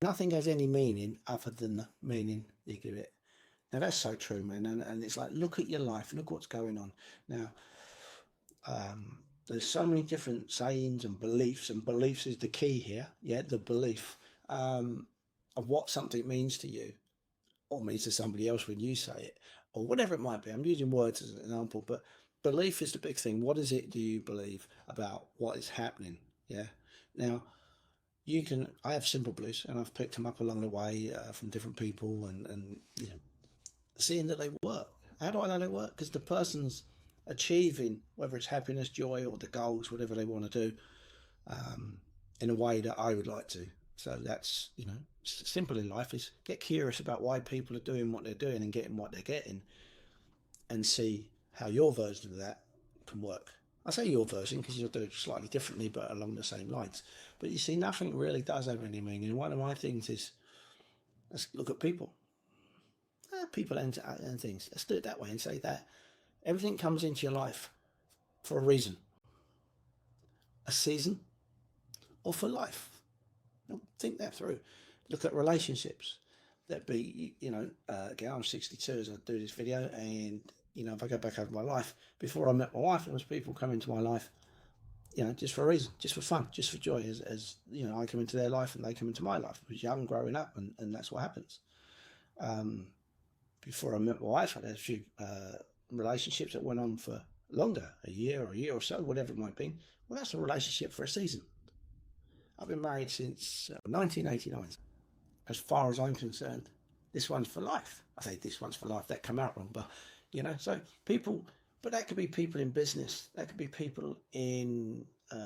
Nothing has any meaning other than the meaning you give it. Now that's so true, man. And it's like, look at your life, look what's going on. Now, there's so many different sayings and beliefs is the key here. Yeah, the belief of what something means to you or means to somebody else when you say it, or whatever it might be. I'm using words as an example, but belief is the big thing. What is it do you believe about what is happening? Yeah. Now, I have simple beliefs, and I've picked them up along the way from different people, and you know, seeing that they work. How do I know they work? Because the person's achieving, whether it's happiness, joy, or the goals, whatever they want to do, in a way that I would like to. So that's, you know, simple in life is get curious about why people are doing what they're doing and getting what they're getting, and see how your version of that can work. I say your version because you'll do it slightly differently, but along the same lines. But you see, nothing really does have any meaning. One of my things is, let's look at people. People and things. Let's do it that way and say that everything comes into your life for a reason, a season, or for life. Now, think that through. Look at relationships. That be, you know, again, I'm 62 as I do this video, and you know, if I go back over my life, before I met my wife, there was people come into my life, you know, just for a reason, just for fun, just for joy. As you know, I come into their life and they come into my life. I was young, growing up, and that's what happens. Before I met my wife, I had a few relationships that went on for longer, a year or so, whatever it might be. Well, that's a relationship for a season. I've been married since 1989. As far as I'm concerned, this one's for life. I say this one's for life, that came out wrong, but you know, so people, but that could be people in business, that could be people in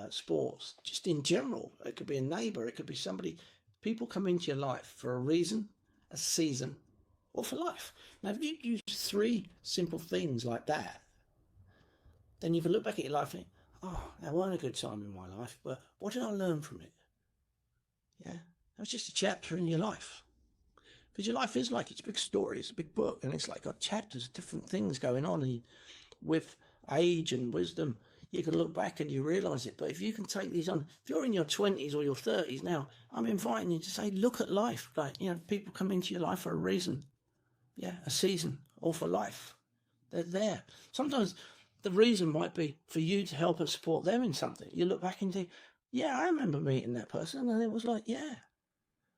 sports, just in general. It could be a neighbor, it could be somebody. People come into your life for a reason, a season, or for life. Now, if you use 3 simple things like that, then you can look back at your life and think, oh, that wasn't a good time in my life, but what did I learn from it? Yeah, that was just a chapter in your life. Because your life is like, it's a big story, it's a big book, and it's like got chapters, different things going on. And with age and wisdom, you can look back and you realise it. But if you can take these on, if you're in your 20s or your 30s now, I'm inviting you to say, look at life. Like, you know, people come into your life for a reason. Yeah, a season, or for life. They're there. Sometimes the reason might be for you to help and support them in something. You look back and think, yeah, I remember meeting that person, and it was like, yeah,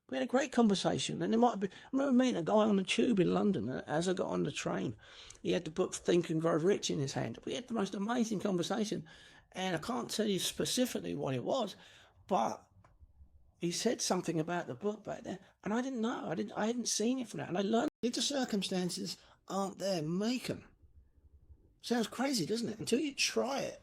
we had a great conversation. And it might be, I remember meeting a guy on the tube in London. As I got on the train, he had the book Think and Grow Rich in his hand. We had the most amazing conversation, and I can't tell you specifically what it was, but he said something about the book back then, and I didn't know. I hadn't seen it from that, and I learned if the circumstances aren't there, make them. Sounds crazy, doesn't it? Until you try it